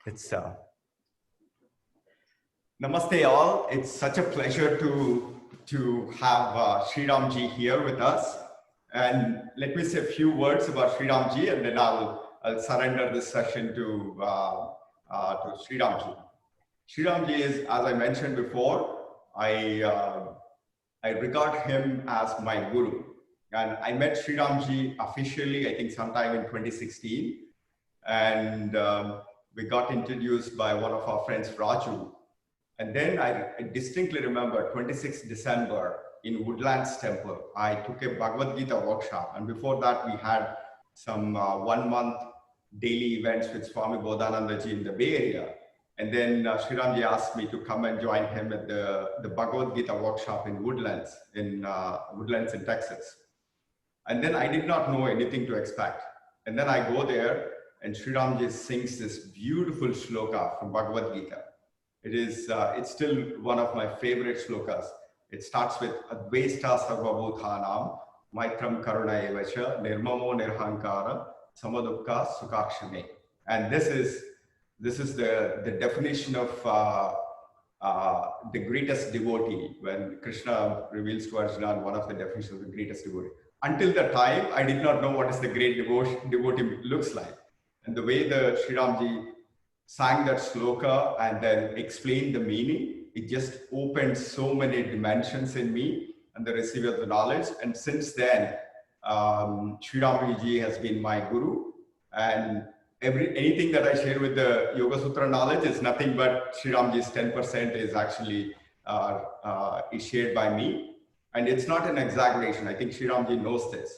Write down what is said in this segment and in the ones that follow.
It's Namaste all. It's such a pleasure to have Shriram ji here with us. And let me say a few words about Shriram ji, and then I'll surrender this session to Shriram ji. Shriram ji is, as I mentioned before, I regard him as my guru. And I met Shriram ji officially, I think sometime in 2016. And we got introduced by one of our friends, Raju. And then I distinctly remember 26th December in Woodlands Temple, I took a Bhagavad Gita workshop. And before that, we had some 1 month daily events with Swami Bodhananda ji in the Bay Area. And then Shriram ji asked me to come and join him at the Bhagavad Gita workshop in Woodlands in Texas. And then I did not know anything to expect. And then I go there and Shriram ji sings this beautiful shloka from Bhagavad Gita. It's still one of my favorite shlokas. It starts with Advaita Sarvabhuthanam, Maitram Karuna Evacha, Nirmamo Nirhankara, Samadukka Sukakshame. And this is the definition of the greatest devotee. When Krishna reveals to Arjuna one of the definitions of the greatest devotee. Until the time, I did not know what is the great devotee looks like. And the way the Shriram ji sang that sloka and then explained the meaning, it just opened so many dimensions in me and the receiver of the knowledge. And since then, Shriram ji has been my guru. And anything that I share with the Yoga Sutra knowledge is nothing but Shriram ji's 10% is actually is shared by me. And it's not an exaggeration. I think Shriram ji knows this.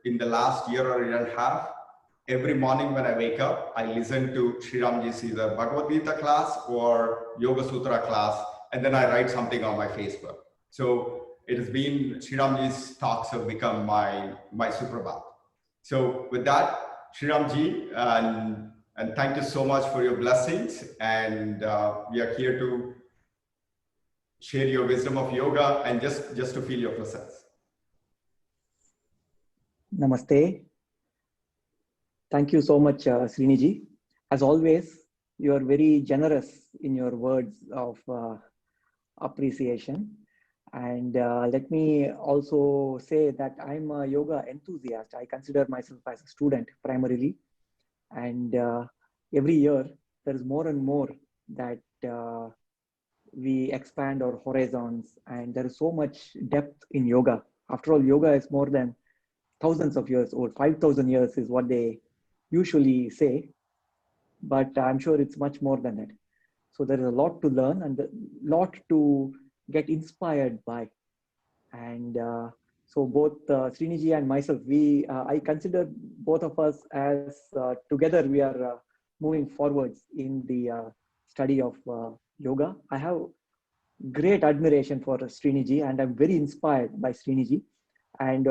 In the last year or year and a half, every morning when I wake up, I listen to Shriram ji's either Bhagavad Gita class or Yoga Sutra class, and then I write something on my Facebook. So it has been, Shriram ji's talks have become my Suprabhat. So with that, Shriram ji, and thank you so much for your blessings. And we are here to share your wisdom of yoga and just to feel your presence. Namaste. Thank you so much, Srini-ji. As always, you are very generous in your words of appreciation. And let me also say that I'm a yoga enthusiast. I consider myself as a student primarily. And every year, there is more and more that we expand our horizons. And there is so much depth in yoga. After all, yoga is more than thousands of years old. 5,000 years is what they usually say, but I'm sure it's much more than that. So there is a lot to learn and a lot to get inspired by. And so both Srini-ji and myself, I consider both of us as together we are moving forwards in the study of yoga. I have great admiration for Srini-ji and I'm very inspired by Srini-ji. And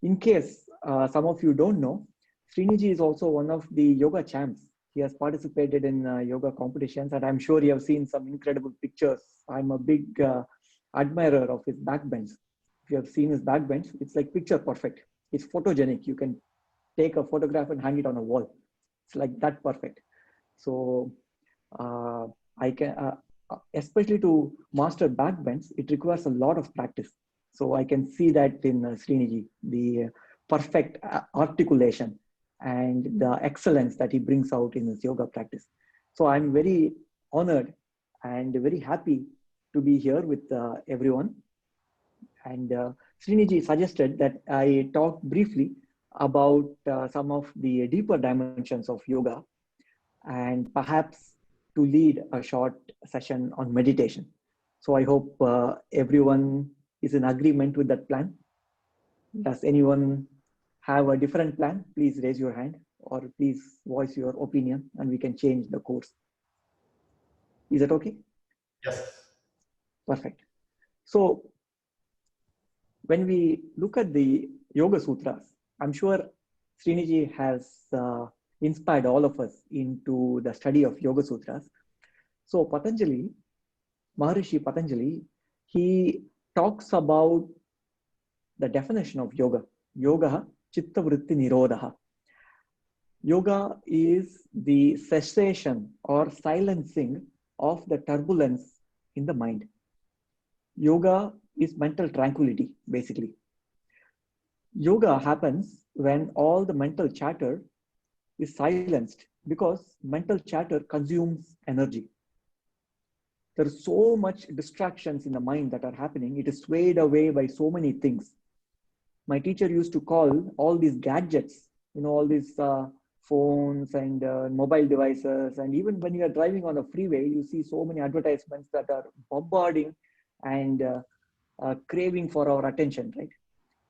in case some of you don't know, Srini-ji is also one of the yoga champs. He has participated in yoga competitions, and I'm sure you have seen some incredible pictures. I'm a big admirer of his backbends. If you have seen his backbends, it's like picture perfect. It's photogenic. You can take a photograph and hang it on a wall. It's like that perfect. So I can, especially to master backbends, it requires a lot of practice. So I can see that in Srini-ji, the perfect articulation and the excellence that he brings out in his yoga practice. So I'm very honored and very happy to be here with everyone. And Srini-ji suggested that I talk briefly about some of the deeper dimensions of yoga and perhaps to lead a short session on meditation. So I hope everyone is in agreement with that plan. Does anyone have a different plan? Please raise your hand or please voice your opinion and we can change the course. Is that okay? Yes. Perfect. So when we look at the Yoga Sutras, I'm sure Srini-ji has inspired all of us into the study of Yoga Sutras. So Patanjali, Maharishi Patanjali, he talks about the definition of yoga. Yoga Chitta Vritti Nirodha. Yoga is the cessation or silencing of the turbulence in the mind. Yoga is mental tranquility, basically. Yoga happens when all the mental chatter is silenced because mental chatter consumes energy. There is so much distractions in the mind that are happening. It is swayed away by so many things. My teacher used to call all these gadgets, all these phones and mobile devices. And even when you are driving on a freeway, you see so many advertisements that are bombarding and craving for our attention, right?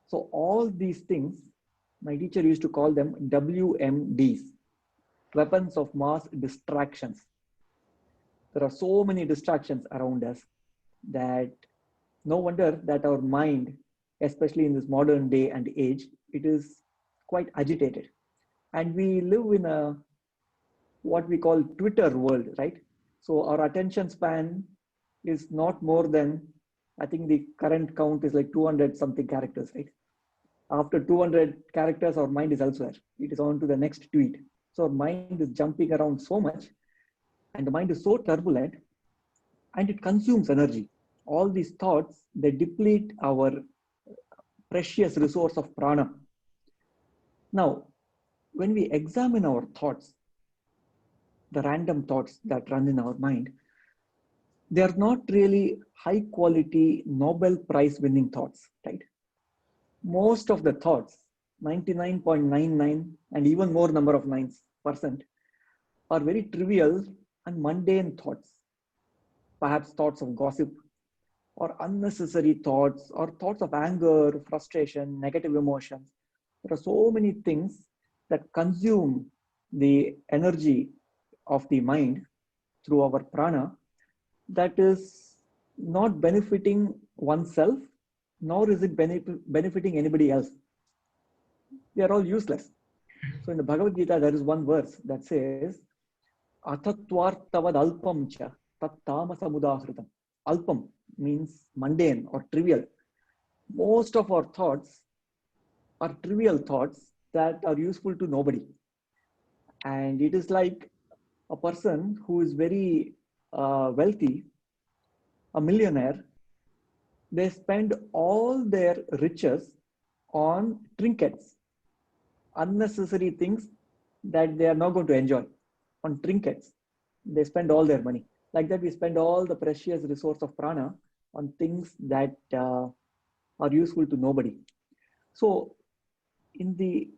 So all these things, my teacher used to call them WMDs, weapons of mass distractions. There are so many distractions around us that no wonder that our mind, especially in this modern day and age, it is quite agitated. And we live in a what we call Twitter world, right? So our attention span is not more than, I think the current count is like 200 something characters, right? After 200 characters, our mind is elsewhere. It is on to the next tweet. So our mind is jumping around so much, and the mind is so turbulent, and it consumes energy. All these thoughts, they deplete our precious resource of prana. Now, when we examine our thoughts, the random thoughts that run in our mind, they are not really high quality Nobel Prize winning thoughts, right? Most of the thoughts, 99.99 and even more number of 9%, are very trivial and mundane thoughts. Perhaps thoughts of gossip or unnecessary thoughts or thoughts of anger, frustration, negative emotions. There are so many things that consume the energy of the mind through our prana that is not benefiting oneself, nor is it benefiting anybody else. They are all useless. So in the Bhagavad Gita, there is one verse that says, Atatvartavad alpam cha tat tamasa mudahritam. Alpam means mundane or trivial. Most of our thoughts are trivial thoughts that are useful to nobody. And it is like a person who is very wealthy, a millionaire, they spend all their riches on trinkets, unnecessary things that they are not going to enjoy, on trinkets. They spend all their money. Like that, we spend all the precious resource of prana on things that are useful to nobody. So in the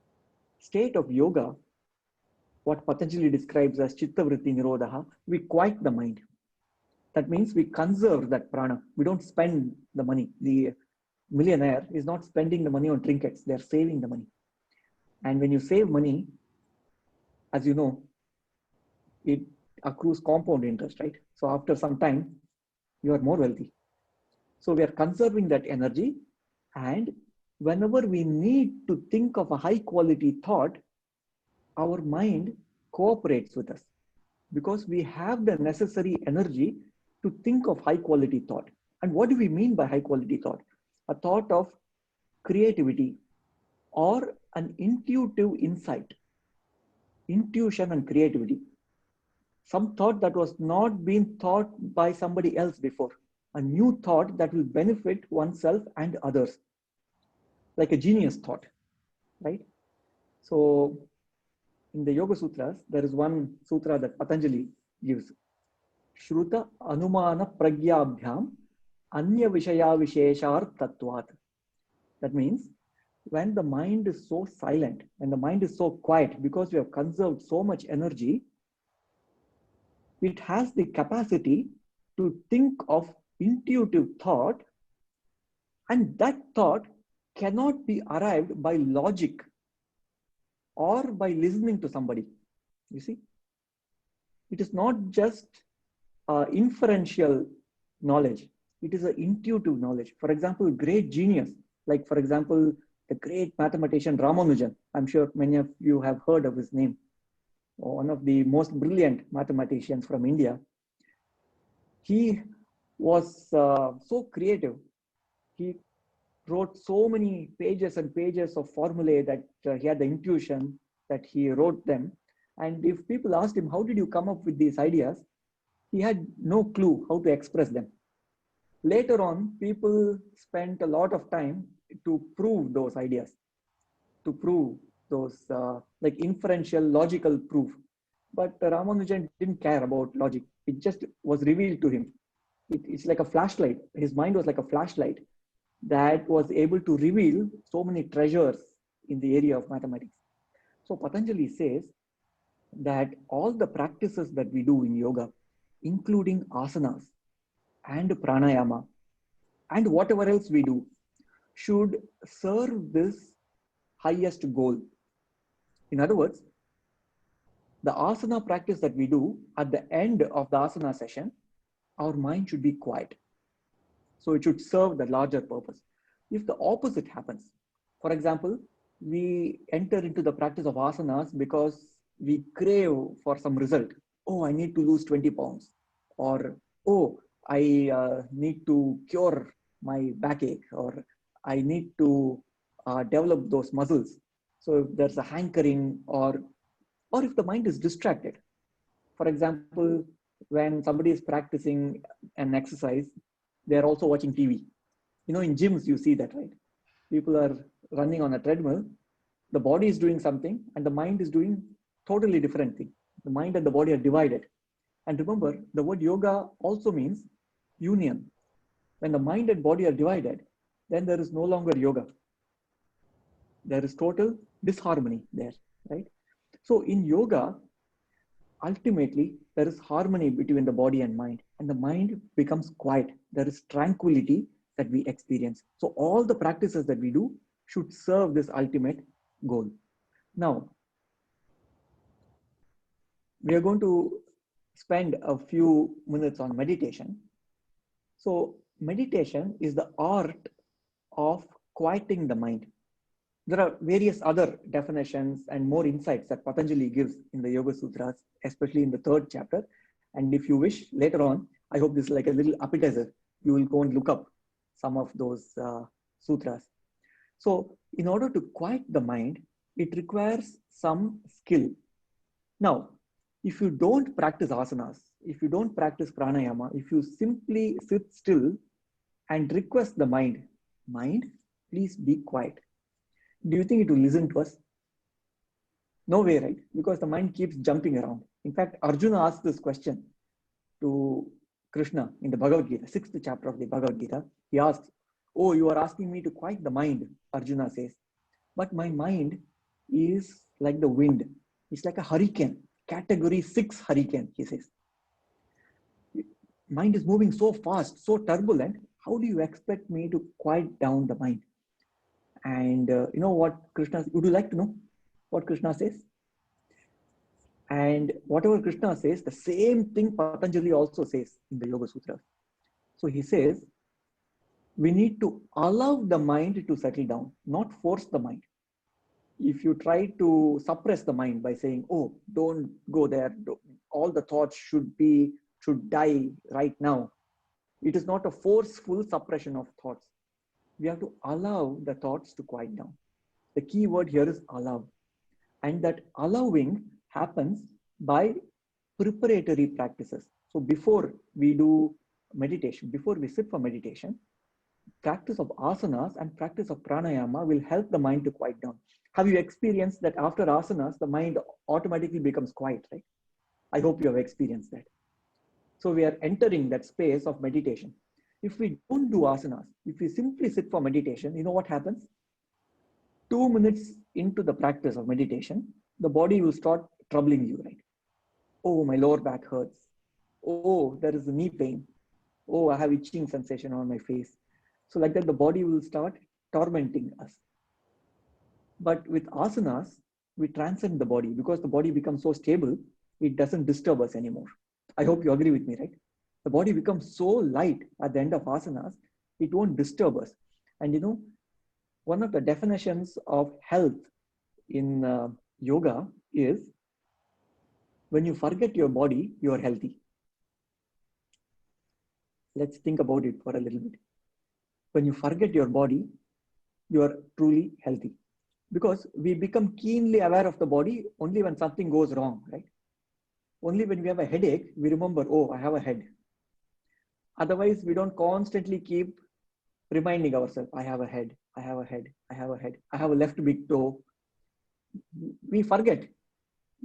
state of yoga, what Patanjali describes as Chitta Vritti Nirodha, we quiet the mind. That means we conserve that prana. We don't spend the money. The millionaire is not spending the money on trinkets. They're saving the money. And when you save money, as you know, it accrues compound interest, right? So after some time, you are more wealthy. So we are conserving that energy. And whenever we need to think of a high quality thought, our mind cooperates with us because we have the necessary energy to think of high quality thought. And what do we mean by high quality thought? A thought of creativity or an intuitive insight, intuition and creativity. Some thought that was not being thought by somebody else before, a new thought that will benefit oneself and others, like a genius thought, right? So in the Yoga Sutras, there is one sutra that Patanjali gives. Shruta Anumana Pragyabhyam Anya Vishaya Visheshar Tattvat. That means when the mind is so silent, when the mind is so quiet, because we have conserved so much energy, it has the capacity to think of intuitive thought, and that thought cannot be arrived by logic or by listening to somebody. You see, it is not just inferential knowledge. It is an intuitive knowledge. For example, great genius, like for example, the great mathematician Ramanujan. I'm sure many of you have heard of his name. One of the most brilliant mathematicians from India. He was so creative. He wrote so many pages and pages of formulae that he had the intuition that he wrote them. And if people asked him, how did you come up with these ideas? He had no clue how to express them. Later on, people spent a lot of time to prove those ideas, to prove those like inferential, logical proof. But Ramanujan didn't care about logic. It just was revealed to him. It's like a flashlight. His mind was like a flashlight that was able to reveal so many treasures in the area of mathematics. So Patanjali says that all the practices that we do in yoga, including asanas and pranayama and whatever else we do, should serve this highest goal. In other words, the asana practice that we do at the end of the asana session, our mind should be quiet. So it should serve the larger purpose. If the opposite happens, for example, we enter into the practice of asanas because we crave for some result. Oh, I need to lose 20 pounds. Or, oh, I need to cure my backache. Or I need to develop those muscles. So if there's a hankering, or if the mind is distracted. For example, when somebody is practicing an exercise, they're also watching TV. You know, in gyms, you see that, right? People are running on a treadmill. The body is doing something and the mind is doing totally different thing. The mind and the body are divided. And remember, the word yoga also means union. When the mind and body are divided, then there is no longer yoga. There is total disharmony there, right? So in yoga, ultimately, there is harmony between the body and mind, and the mind becomes quiet. There is tranquility that we experience. So all the practices that we do should serve this ultimate goal. Now, we are going to spend a few minutes on meditation. So meditation is the art of quieting the mind. There are various other definitions and more insights that Patanjali gives in the Yoga Sutras, especially in the 3rd chapter. And if you wish, later on, I hope this is like a little appetizer. You will go and look up some of those sutras. So in order to quiet the mind, it requires some skill. Now, if you don't practice asanas, if you don't practice pranayama, if you simply sit still and request the mind, please be quiet. Do you think it will listen to us? No way, right? Because the mind keeps jumping around. In fact, Arjuna asked this question to Krishna in the Bhagavad Gita, 6th chapter of the Bhagavad Gita. He asks, oh, you are asking me to quiet the mind, Arjuna says. But my mind is like the wind. It's like a hurricane, category 6 hurricane, he says. Mind is moving so fast, so turbulent. How do you expect me to quiet down the mind? And you know what Krishna, would you like to know what Krishna says? And whatever Krishna says, the same thing Patanjali also says in the Yoga Sutra. So he says, we need to allow the mind to settle down, not force the mind. If you try to suppress the mind by saying, oh, don't go there, all the thoughts should die right now. It is not a forceful suppression of thoughts. We have to allow the thoughts to quiet down. The key word here is allow. And that allowing happens by preparatory practices. So before we do meditation, before we sit for meditation, practice of asanas and practice of pranayama will help the mind to quiet down. Have you experienced that after asanas, the mind automatically becomes quiet, right? I hope you have experienced that. So we are entering that space of meditation. If we don't do asanas, if we simply sit for meditation, you know what happens? 2 minutes into the practice of meditation, the body will start troubling you, right? Oh, my lower back hurts. Oh, there is a knee pain. Oh, I have itching sensation on my face. So like that, the body will start tormenting us. But with asanas, we transcend the body because the body becomes so stable, it doesn't disturb us anymore. I hope you agree with me, right? The body becomes so light at the end of asanas, it won't disturb us. And you know, one of the definitions of health in yoga is when you forget your body, you are healthy. Let's think about it for a little bit. When you forget your body, you are truly healthy. Because we become keenly aware of the body only when something goes wrong, right? Only when we have a headache, we remember, oh, I have a head. Otherwise, we don't constantly keep reminding ourselves, I have a head, I have a head, I have a head, I have a left big toe. We forget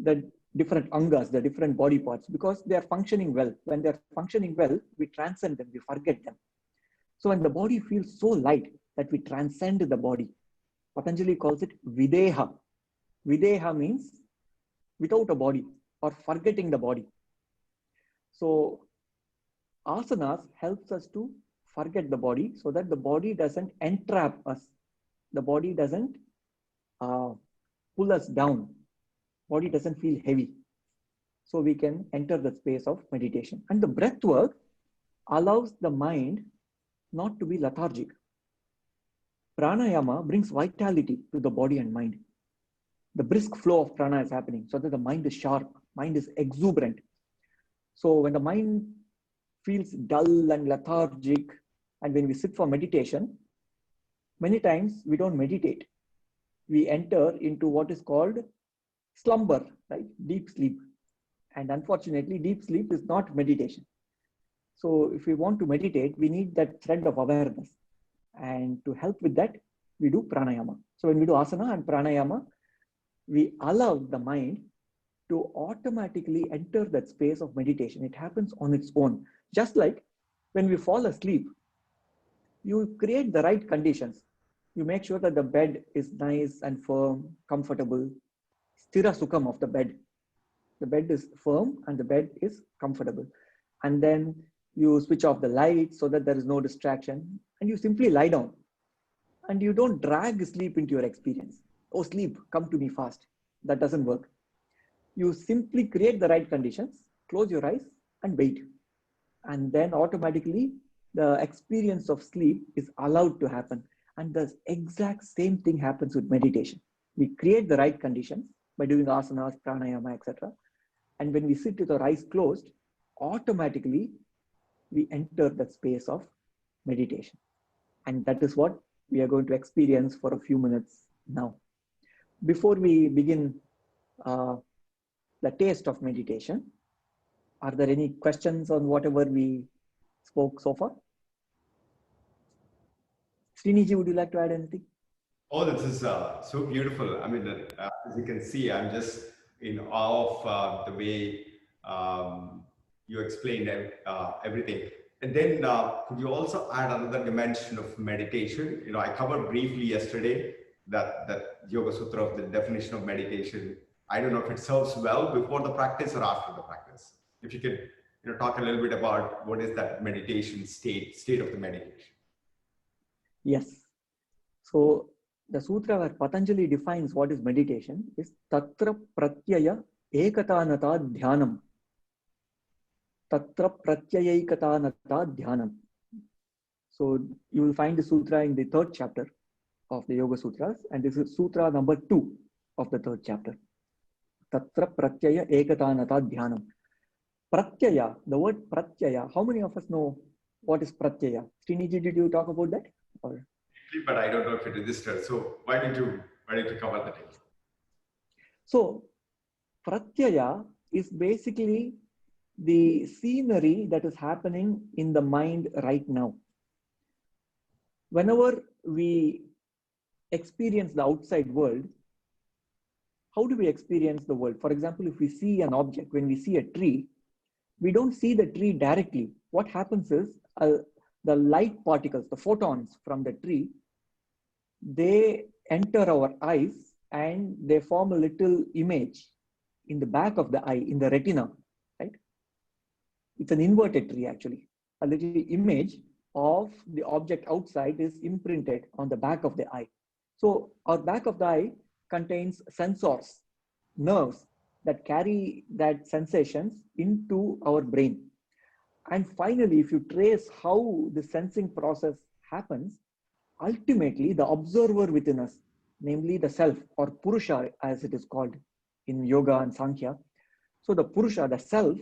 the different angas, the different body parts, because they are functioning well. When they're functioning well, we transcend them, we forget them. So when the body feels so light that we transcend the body, Patanjali calls it videha. Videha means without a body or forgetting the body. So asanas helps us to forget the body so that the body doesn't entrap us. The body doesn't pull us down. Body doesn't feel heavy. So we can enter the space of meditation. And the breath work allows the mind not to be lethargic. Pranayama brings vitality to the body and mind. The brisk flow of prana is happening so that the mind is sharp, mind is exuberant. So when the mind feels dull and lethargic, and when we sit for meditation, many times we don't meditate. We enter into what is called slumber, right? Deep sleep. And unfortunately, deep sleep is not meditation. So if we want to meditate, we need that thread of awareness. And to help with that, we do pranayama. So when we do asana and pranayama, we allow the mind to automatically enter that space of meditation. It happens on its own. Just like when we fall asleep, you create the right conditions. You make sure that the bed is nice and firm, comfortable, sthira sukham of the bed. The bed is firm and the bed is comfortable. And then you switch off the light so that there is no distraction, and you simply lie down. And you don't drag sleep into your experience. Oh, sleep, come to me fast. That doesn't work. You simply create the right conditions, close your eyes and wait. And then automatically the experience of sleep is allowed to happen. And the exact same thing happens with meditation. We create the right conditions by doing asanas, pranayama, etc. And when we sit with our eyes closed, automatically we enter that space of meditation. And that is what we are going to experience for a few minutes now. Before we begin the taste of meditation, are there any questions on whatever we spoke so far? Sriniji, would you like to add anything? Oh, this is so beautiful. I mean, as you can see, I'm just in awe of the way you explained everything. And then could you also add another dimension of meditation? You know, I covered briefly yesterday that Yoga Sutra of the definition of meditation. I don't know if it serves well before the practice or after the practice. If you could, you know, talk a little bit about what is that meditation state of the meditation. Yes. So the sutra where Patanjali defines what is meditation is Tatra Pratyaya Ekatanata Dhyanam. Tatra Pratyaya Ekatanata Dhyanam. So you will find the sutra in the 3rd chapter of the Yoga Sutras, and this is sutra number 2 of the 3rd chapter. Tatra Pratyaya Ekatanata Dhyanam. Pratyaya, the word Pratyaya, how many of us know what is Pratyaya? Sriniji, did you talk about that? Or? But I don't know if it registered. So why did you cover that? So Pratyaya is basically the scenery that is happening in the mind right now. Whenever we experience the outside world, how do we experience the world? For example, if we see an object, when we see a tree, we don't see the tree directly. What happens is the light particles, the photons from the tree, they enter our eyes and they form a little image in the back of the eye, in the retina, right? It's an inverted tree actually. A little image of the object outside is imprinted on the back of the eye. So our back of the eye contains sensors, nerves that carry that sensations into our brain. And finally, if you trace how the sensing process happens, ultimately the observer within us, namely the self or Purusha as it is called in yoga and Sankhya. So the Purusha, the self,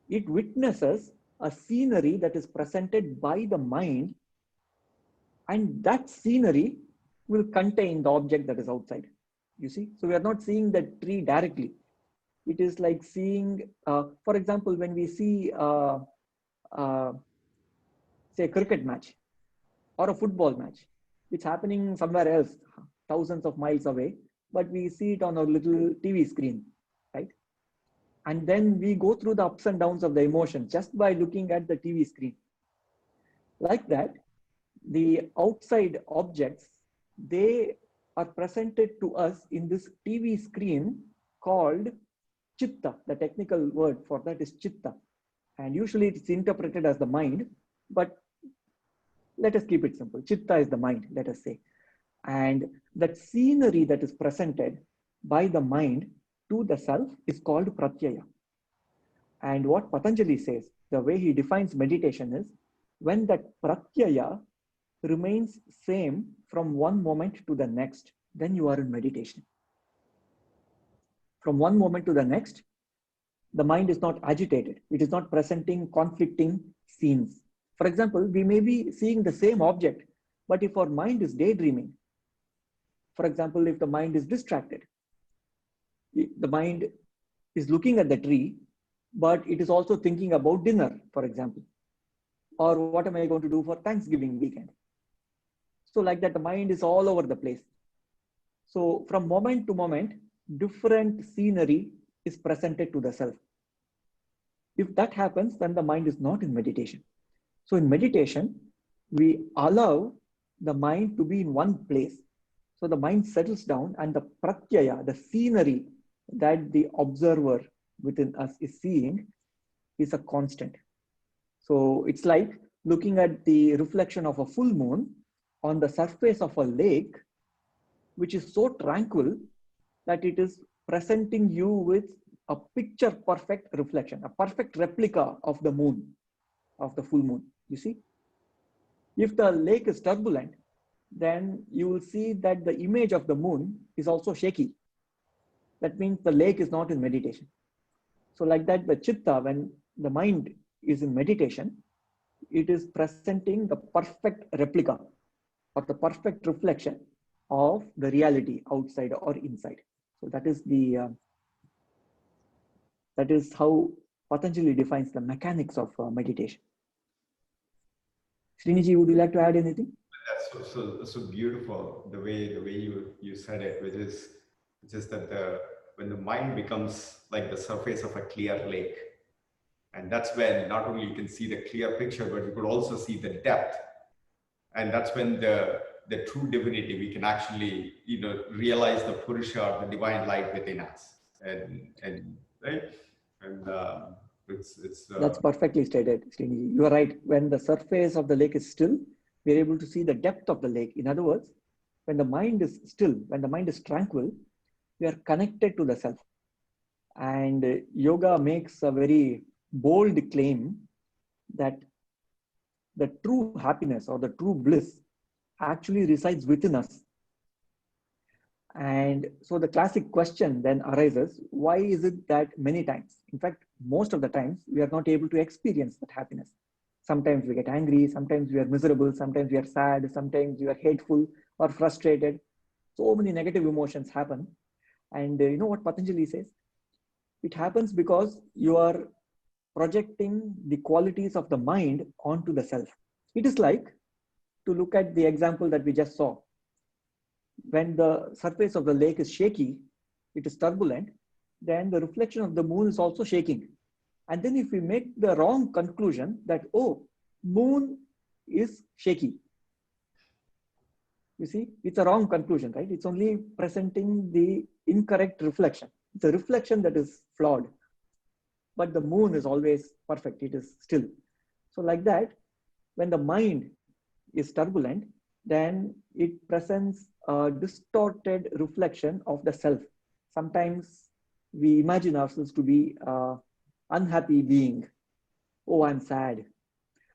it witnesses a scenery that is presented by the mind, and that scenery will contain the object that is outside. You see, so we are not seeing the tree directly. It is like seeing, for example, when we see, uh, say, a cricket match or a football match, it's happening somewhere else, thousands of miles away, but we see it on a little TV screen, right? And then we go through the ups and downs of the emotion just by looking at the TV screen. Like that, the outside objects, they are presented to us in this TV screen called Chitta. The technical word for that is Chitta. And usually it's interpreted as the mind, but let us keep it simple. Chitta is the mind, let us say. And that scenery that is presented by the mind to the self is called pratyaya. And what Patanjali says, the way he defines meditation is, when that pratyaya remains same from one moment to the next, then you are in meditation. From one moment to the next, the mind is not agitated. It is not presenting conflicting scenes. For example, we may be seeing the same object, but if our mind is daydreaming, for example, if the mind is distracted, the mind is looking at the tree, but it is also thinking about dinner, for example, or what am I going to do for Thanksgiving weekend? So like that, the mind is all over the place. So from moment to moment, different scenery is presented to the self. If that happens, then the mind is not in meditation. So in meditation, we allow the mind to be in one place. So the mind settles down and the pratyaya, the scenery that the observer within us is seeing, is a constant. So it's like looking at the reflection of a full moon on the surface of a lake, which is so tranquil that it is presenting you with a picture perfect reflection, a perfect replica of the moon, of the full moon. You see, if the lake is turbulent, then you will see that the image of the moon is also shaky. That means the lake is not in meditation. So like that, the chitta, when the mind is in meditation, it is presenting the perfect replica or the perfect reflection of the reality outside or inside. So that is the that is how Patanjali defines the mechanics of meditation. Sriniji, would you like to add anything? That's so beautiful, the way you said it, which is just that when the mind becomes like the surface of a clear lake, and that's when not only you can see the clear picture, but you could also see the depth, and that's when the true divinity, we can actually realize the Purusha, the divine light within us, and right, and that's perfectly stated, Srini. You are right. When the surface of the lake is still, we are able to see the depth of the lake. In other words, when the mind is still, when the mind is tranquil, we are connected to the self. And yoga makes a very bold claim that the true happiness or the true bliss actually resides within us. And so the classic question then arises, why is it that many times, in fact, most of the times, we are not able to experience that happiness? Sometimes we get angry, sometimes we are miserable, sometimes we are sad, sometimes we are hateful or frustrated. So many negative emotions happen. And you know what Patanjali says? It happens because you are projecting the qualities of the mind onto the self. It is like, to look at the example that we just saw. When the surface of the lake is shaky, it is turbulent, then the reflection of the moon is also shaking. And then if we make the wrong conclusion that, oh, moon is shaky. You see, it's a wrong conclusion, right? It's only presenting the incorrect reflection. It's a reflection that is flawed. But the moon is always perfect. It is still. So like that, when the mind is turbulent, then it presents a distorted reflection of the self. Sometimes we imagine ourselves to be an unhappy being. Oh, I'm sad.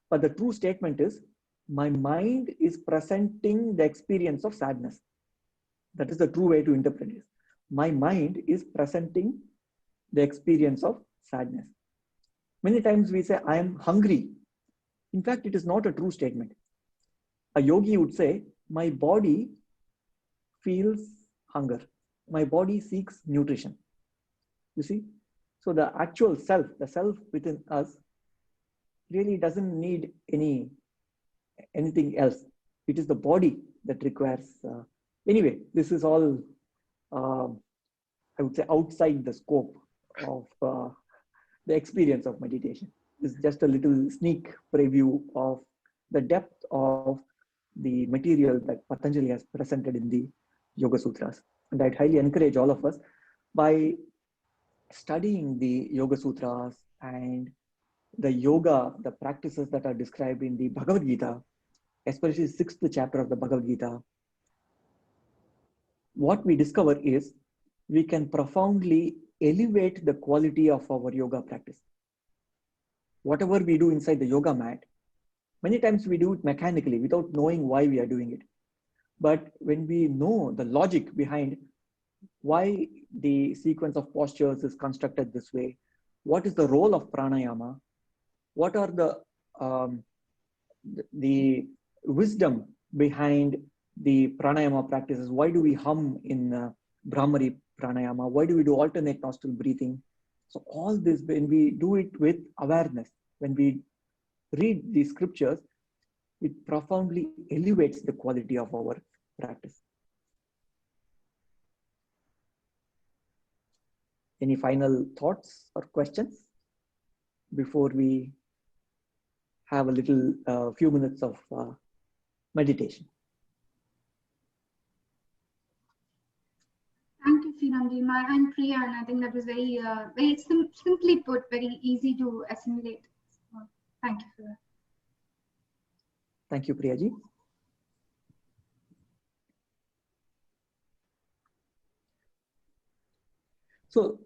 But the true statement is, my mind is presenting the experience of sadness. That is the true way to interpret it. My mind is presenting the experience of sadness. Many times we say, I am hungry. In fact, it is not a true statement. A yogi would say, my body feels hunger. My body seeks nutrition. You see? So the actual self, the self within us, really doesn't need anything else. It is the body that requires. Anyway, this is all, I would say, outside the scope of the experience of meditation. This is just a little sneak preview of the depth of the material that Patanjali has presented in the Yoga Sutras. And I'd highly encourage all of us, by studying the Yoga Sutras and the yoga, the practices that are described in the Bhagavad Gita, especially the 6th chapter of the Bhagavad Gita, what we discover is we can profoundly elevate the quality of our yoga practice. Whatever we do inside the yoga mat, many times we do it mechanically without knowing why we are doing it. But when we know the logic behind why the sequence of postures is constructed this way, what is the role of pranayama, what are the wisdom behind the pranayama practices, why do we hum in Brahmari pranayama, why do we do alternate nostril breathing? So all this, when we do it with awareness, when we read the scriptures, it profoundly elevates the quality of our practice. Any final thoughts or questions before we have a little few minutes of meditation? Thank you, Shriramji. I'm Priya, and I think that was very simply put, very easy to assimilate. So, thank you for that. Thank you, Priyaji. So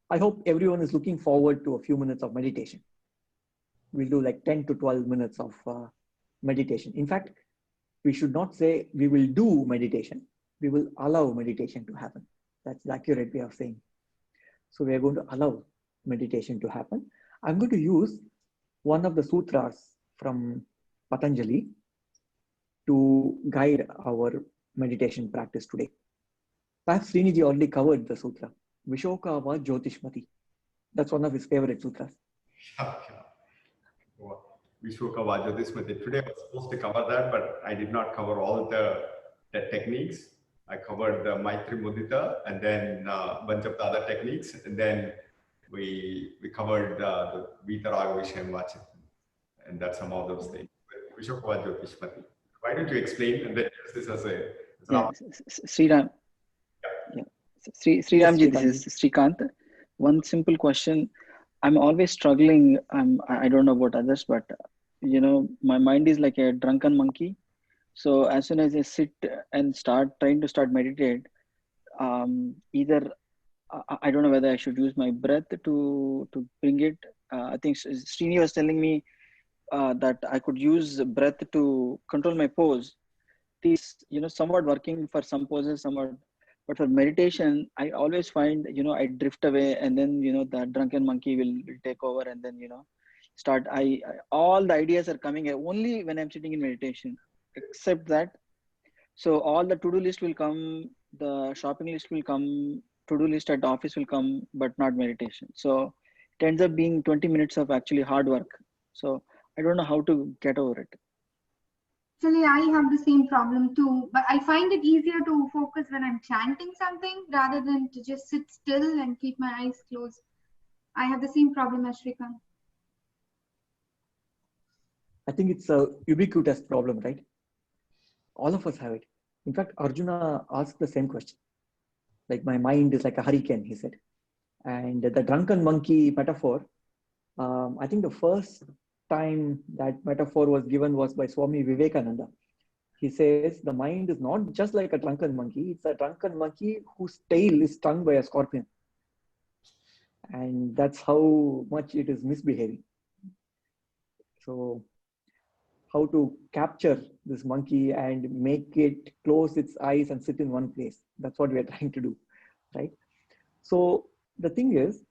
I hope everyone is looking forward to a few minutes of meditation. We'll do like 10 to 12 minutes of meditation. In fact, we should not say we will do meditation. We will allow meditation to happen. That's the accurate way of saying. So we are going to allow meditation to happen. I'm going to use one of the sutras from Patanjali to guide our meditation practice today. Perhaps Srini-ji already covered the sutra, Vishokava Jyotishmati. That's one of his favorite sutras. Vishokava Jyotishmati. Today I was supposed to cover that, but I did not cover all the techniques. I covered the Maitri Mudita and then a bunch of the other techniques. And then we covered the Vitaraga Vishayam Vachit. And that's some of those things. Vishokava Jyotishmati. Why don't you explain and then use this as a... Sriram. Yeah. Sriramji, this is Srikant. One simple question. I'm always struggling. I don't know about others, but you know, my mind is like a drunken monkey. So as soon as I sit and trying to start meditate, either I don't know whether I should use my breath to bring it. I think Srini was telling me that I could use breath to control my pose. This, you know, somewhat working for some poses, somewhat, but for meditation, I always find, you know, I drift away, and then, you know, the drunken monkey will take over, and then, you know, start. All the ideas are coming only when I'm sitting in meditation, except that. So all the to-do list will come, the shopping list will come, to-do list at the office will come, but not meditation. So it ends up being 20 minutes of actually hard work. So I don't know how to get over it. Actually, I have the same problem too, but I find it easier to focus when I'm chanting something rather than to just sit still and keep my eyes closed. I have the same problem as Srikant. I think it's a ubiquitous problem, right? All of us have it. In fact, Arjuna asked the same question. Like, my mind is like a hurricane, he said. And the drunken monkey metaphor, I think the first time that metaphor was given was by Swami Vivekananda. He says the mind is not just like a drunken monkey, it's a drunken monkey whose tail is stung by a scorpion. And that's how much it is misbehaving. So how to capture this monkey and make it close its eyes and sit in one place. That's what we're trying to do, right? So the thing is,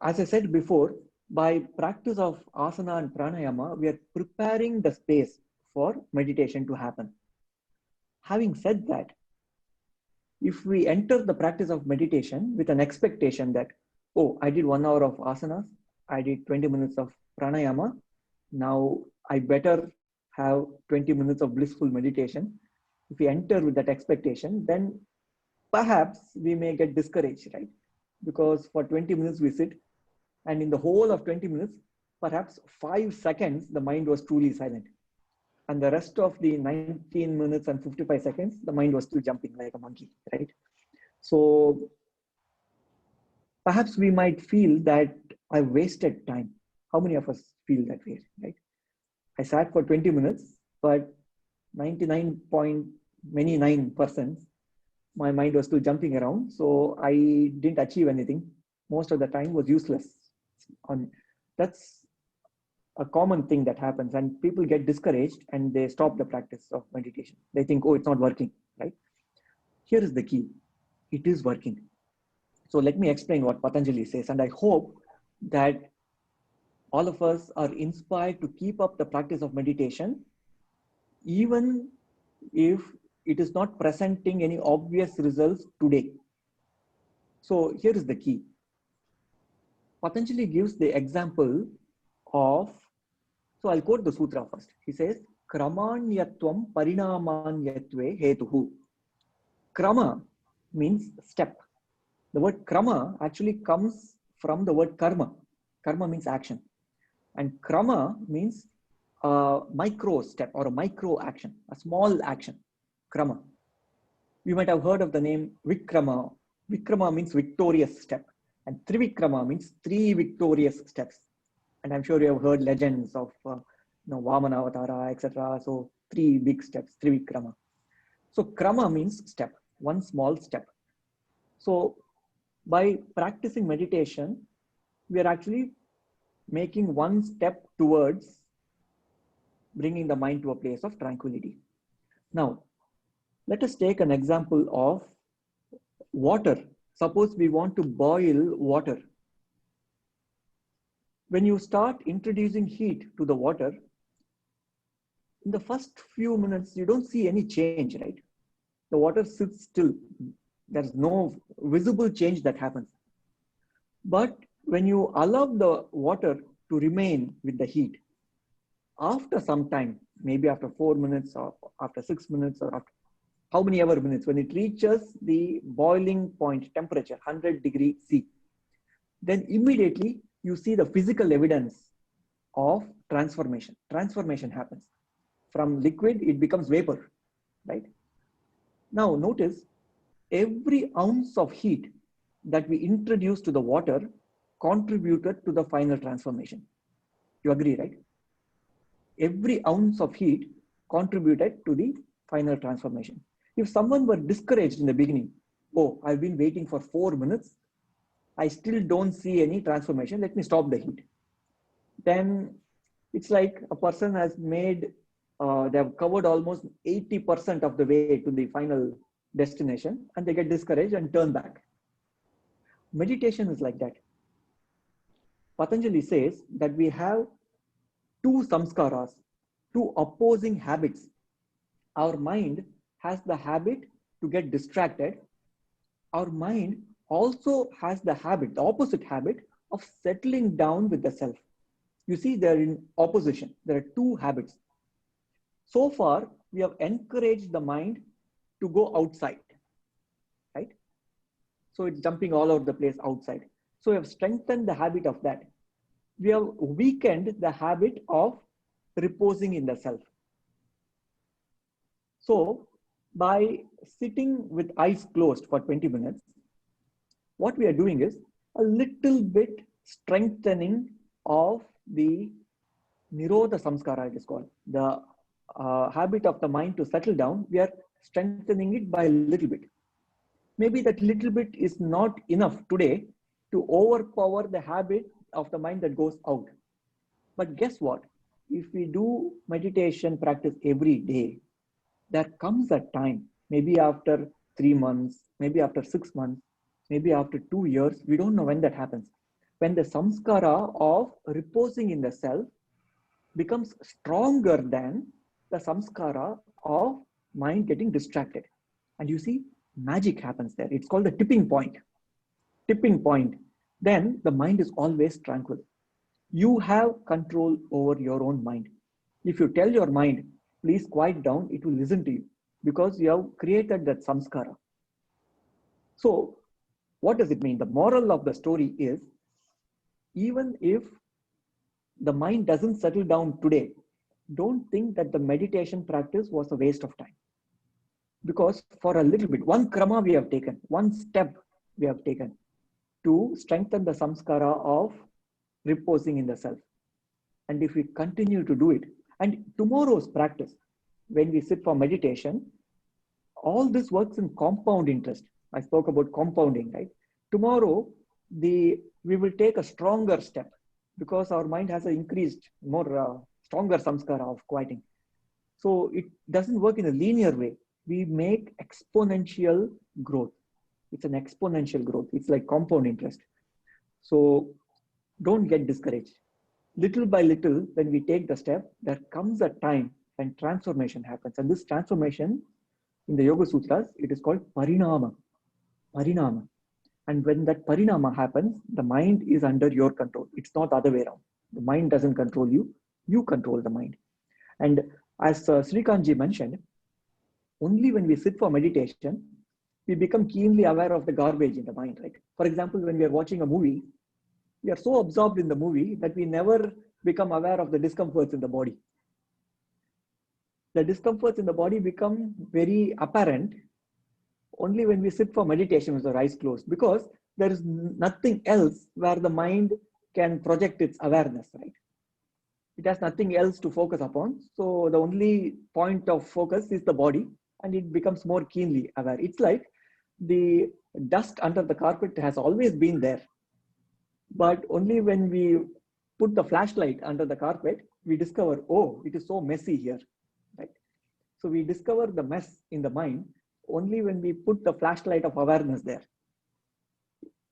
as I said before, by practice of asana and pranayama, we are preparing the space for meditation to happen. Having said that, if we enter the practice of meditation with an expectation that, oh, I did 1 hour of asanas, I did 20 minutes of pranayama, now I better have 20 minutes of blissful meditation. If we enter with that expectation, then perhaps we may get discouraged, right? Because for 20 minutes we sit, and in the whole of 20 minutes, perhaps 5 seconds, the mind was truly silent. And the rest of the 19 minutes and 55 seconds, the mind was still jumping like a monkey, right? So perhaps we might feel that I wasted time. How many of us feel that way, right? I sat for 20 minutes, but 99.9%, my mind was still jumping around. So I didn't achieve anything. Most of the time was useless. That's a common thing that happens, and people get discouraged and they stop the practice of meditation. They think, oh, it's not working, right? Here is the key. It is working. So let me explain what Patanjali says, and I hope that all of us are inspired to keep up the practice of meditation, even if it is not presenting any obvious results today. So here is the key. Patanjali gives the example of, so I'll quote the sutra first. He says, Kramanyatvam parinamanyatve hetuhu. Krama means step. The word krama actually comes from the word karma. Karma means action. And krama means a micro step or a micro action, a small action. Krama. You might have heard of the name Vikrama. Vikrama means victorious step. And Trivikrama means 3 victorious steps. And I'm sure you have heard legends of Vamana Avatara, etc. So 3 big steps, Trivikrama. So krama means step, 1 small step. So by practicing meditation, we are actually making 1 step towards bringing the mind to a place of tranquility. Now, let us take an example of water. Suppose we want to boil water. When you start introducing heat to the water, in the first few minutes, you don't see any change, right? The water sits still. There's no visible change that happens. But when you allow the water to remain with the heat, after some time, maybe after 4 minutes or after 6 minutes or after how many ever minutes, when it reaches the boiling point temperature, 100 degrees C, then immediately you see the physical evidence of transformation. Transformation happens. From liquid, it becomes vapor, right? Now notice, every ounce of heat that we introduced to the water contributed to the final transformation. You agree, right? Every ounce of heat contributed to the final transformation. If someone were discouraged in the beginning, oh, I've been waiting for 4 minutes, I still don't see any transformation, let me stop the heat. Then it's like a person has made, they have covered almost 80% of the way to the final destination, and they get discouraged and turn back. Meditation is like that. Patanjali says that we have 2 samskaras, 2 opposing habits. Our mind has the habit to get distracted. Our mind also has the habit, the opposite habit of settling down with the self. You see, they're in opposition. There are 2 habits. So far, we have encouraged the mind to go outside, right? So it's jumping all over the place outside. So we have strengthened the habit of that. We have weakened the habit of reposing in the self. So by sitting with eyes closed for 20 minutes, what we are doing is a little bit strengthening of the Nirodha Samskara, it is called. The habit of the mind to settle down, we are strengthening it by a little bit. Maybe that little bit is not enough today to overpower the habit of the mind that goes out. But guess what? If we do meditation practice every day, there comes a time, maybe after 3 months, maybe after 6 months, maybe after 2 years, we don't know when that happens, when the samskara of reposing in the self becomes stronger than the samskara of mind getting distracted. And you see, magic happens there. It's called the tipping point. Tipping point. Then the mind is always tranquil. You have control over your own mind. If you tell your mind, please quiet down, it will listen to you because you have created that samskara. So what does it mean? The moral of the story is, even if the mind doesn't settle down today, don't think that the meditation practice was a waste of time. Because for a little bit, one krama we have taken, one step we have taken to strengthen the samskara of reposing in the self. And if we continue to do it, and tomorrow's practice, when we sit for meditation, all this works in compound interest. I spoke about compounding, right? Tomorrow, we will take a stronger step because our mind has an increased, more stronger samskara of quieting. So it doesn't work in a linear way. We make exponential growth. It's an exponential growth. It's like compound interest. So don't get discouraged. Little by little, when we take the step, there comes a time when transformation happens. And this transformation, in the Yoga Sutras, it is called parinama. Parinama. And when that parinama happens, the mind is under your control. It's not the other way around. The mind doesn't control you. You control the mind. And as Srikantji mentioned, only when we sit for meditation, we become keenly aware of the garbage in the mind, right? For example, when we are watching a movie, we are so absorbed in the movie that we never become aware of the discomforts in the body. The discomforts in the body become very apparent only when we sit for meditation with our eyes closed, because there is nothing else where the mind can project its awareness, right? It has nothing else to focus upon. So the only point of focus is the body, and it becomes more keenly aware. It's like the dust under the carpet has always been there. But only when we put the flashlight under the carpet, we discover, oh, it is so messy here, right? So we discover the mess in the mind only when we put the flashlight of awareness there.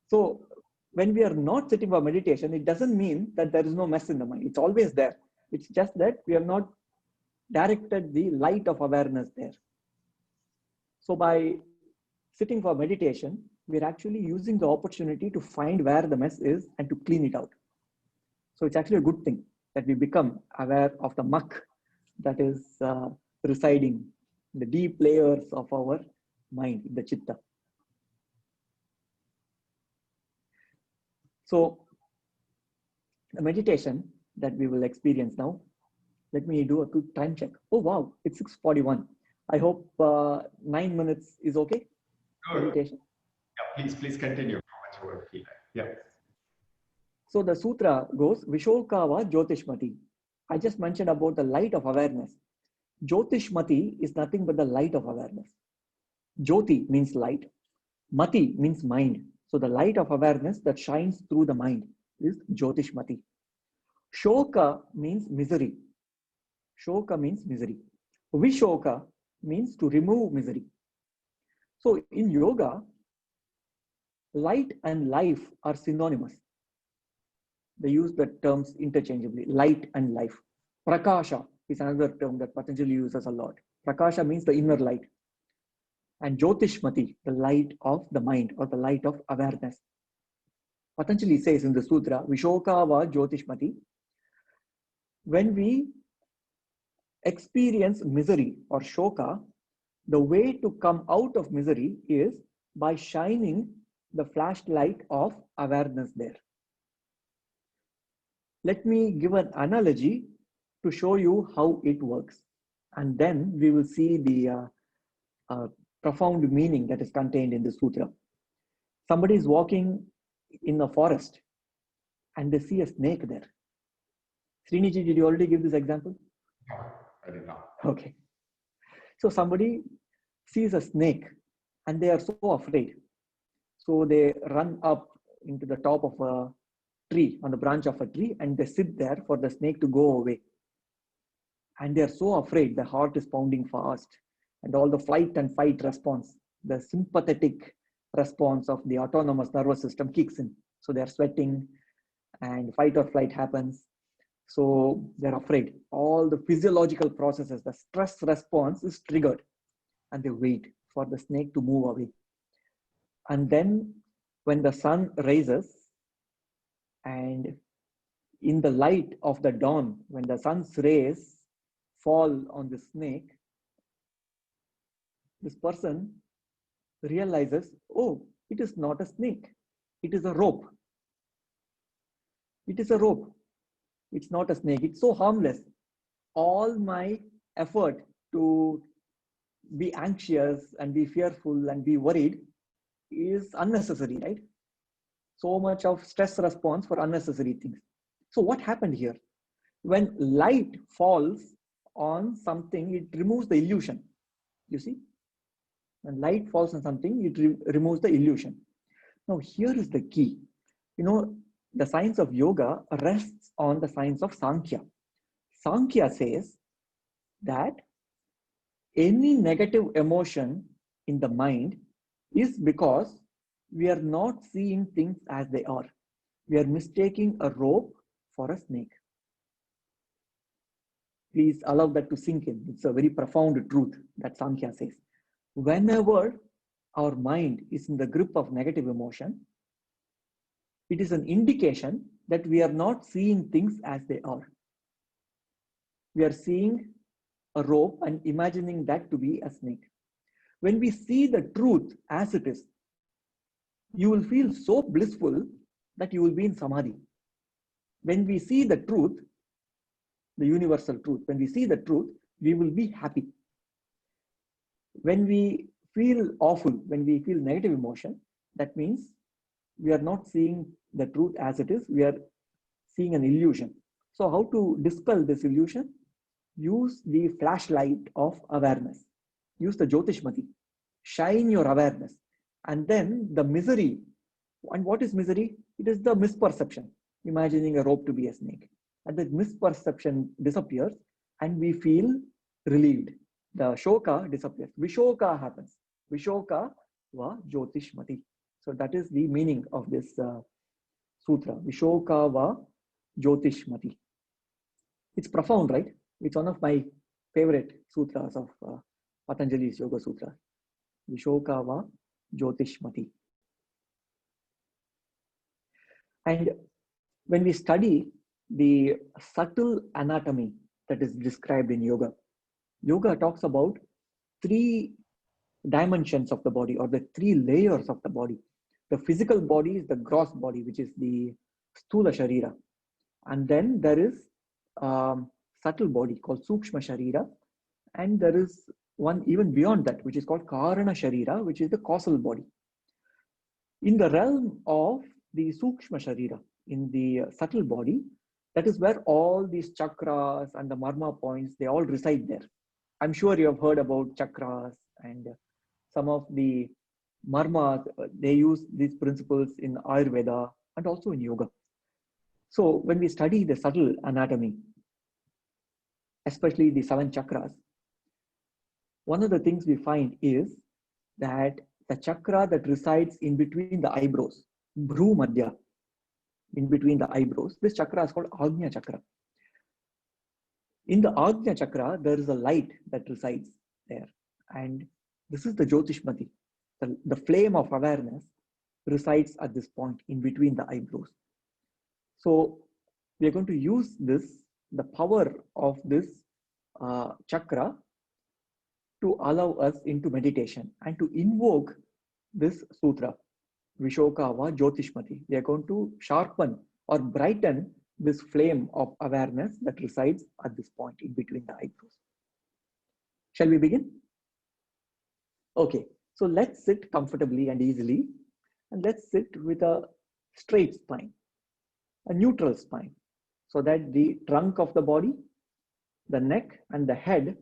So when we are not sitting for meditation, it doesn't mean that there is no mess in the mind. It's always there. It's just that we have not directed the light of awareness there. So by sitting for meditation, we're actually using the opportunity to find where the mess is and to clean it out. So it's actually a good thing that we become aware of the muck that is residing in the deep layers of our mind, the chitta. So the meditation that we will experience now, let me do a quick time check. Oh, wow, it's 6:41. I hope 9 minutes is okay. Good. Meditation. Yeah, please continue. Yeah. So the sutra goes, Vishokava Jyotishmati. I just mentioned about the light of awareness. Jyotishmati is nothing but the light of awareness. Jyoti means light. Mati means mind. So the light of awareness that shines through the mind is Jyotishmati. Shoka means misery. Shoka means misery. Vishoka means to remove misery. So in yoga, light and life are synonymous. They use the terms interchangeably, light and life. Prakasha is another term that Patanjali uses a lot. Prakasha means the inner light. And Jyotishmati, the light of the mind or the light of awareness. Patanjali says in the sutra, Vishokava Jyotishmati, when we experience misery or shoka, the way to come out of misery is by shining the flashlight of awareness there. Let me give an analogy to show you how it works. And then we will see the profound meaning that is contained in the sutra. Somebody is walking in the forest and they see a snake there. Sriniji, did you already give this example? No, I did not. Okay. So somebody sees a snake and they are so afraid. So they run up into the top of a tree, on the branch of a tree, and they sit there for the snake to go away. And they are so afraid, the heart is pounding fast, and all the flight and fight response, the sympathetic response of the autonomous nervous system kicks in. So they are sweating and fight or flight happens. So they're afraid. All the physiological processes, the stress response is triggered. and they wait for the snake to move away. And then when the sun rises, and in the light of the dawn, when the sun's rays fall on the snake, this person realizes, oh, it is not a snake. It is a rope. It is a rope. It's not a snake. It's so harmless. All my effort to be anxious and be fearful and be worried is unnecessary, right? So much of stress response for unnecessary things. So what happened here? When light falls on something, it removes the illusion. You see? When light falls on something, it removes the illusion. Now, here is the key. You know, the science of yoga rests on the science of Sankhya. Sankhya says that any negative emotion in the mind is because we are not seeing things as they are. We are mistaking a rope for a snake. Please allow that to sink in. It's a very profound truth that Sankhya says. Whenever our mind is in the grip of negative emotion, it is an indication that we are not seeing things as they are. We are seeing a rope and imagining that to be a snake. When we see the truth as it is, you will feel so blissful that you will be in samadhi. When we see the truth, the universal truth, when we see the truth, we will be happy. When we feel awful, when we feel negative emotion, that means we are not seeing the truth as it is. We are seeing an illusion. So how to dispel this illusion? Use the flashlight of awareness. Use the Jyotishmati. Shine your awareness. And then the misery. And what is misery? It is the misperception. Imagining a rope to be a snake. And the misperception disappears and we feel relieved. The shoka disappears. Vishoka happens. Vishoka va Jyotishmati. So that is the meaning of this sutra. Vishoka va Jyotishmati. It's profound, right? It's one of my favorite sutras of Patanjali's Yoga Sutra. Vishoka va Jyotishmati. And when we study the subtle anatomy that is described in yoga, yoga talks about 3 dimensions of the body, or the 3 layers of the body. The physical body is the gross body, which is the sthula sharira. And then there is subtle body called sukshma sharira. And there is one even beyond that, which is called karana sharira, which is the causal body. In the realm of the sukshma sharira, in the subtle body, that is where all these chakras and the marma points, they all reside there. I'm sure you have heard about chakras, and some of the marmas, they use these principles in Ayurveda and also in yoga. So when we study the subtle anatomy, especially the 7 chakras, one of the things we find is that the chakra that resides in between the eyebrows, Bhru Madhya, in between the eyebrows, this chakra is called Agnya chakra. In the Agnya chakra, there is a light that resides there. And this is the Jyotishmati. The flame of awareness resides at this point in between the eyebrows. So we are going to use this, the power of this chakra, to allow us into meditation and to invoke this sutra, Vishoka va Jyotishmati. We are going to sharpen or brighten this flame of awareness that resides at this point in between the eyebrows. Shall we begin? Okay, so let's sit comfortably and easily, and let's sit with a straight spine, a neutral spine, so that the trunk of the body, the neck and the head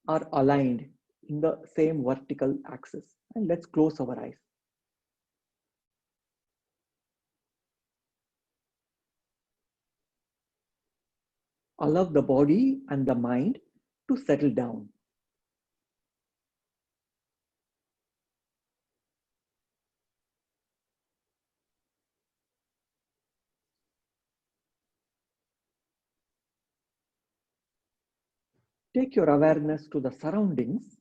are aligned in the same vertical axis. And let's close our eyes. Allow the body and the mind to settle down. Take your awareness to the surroundings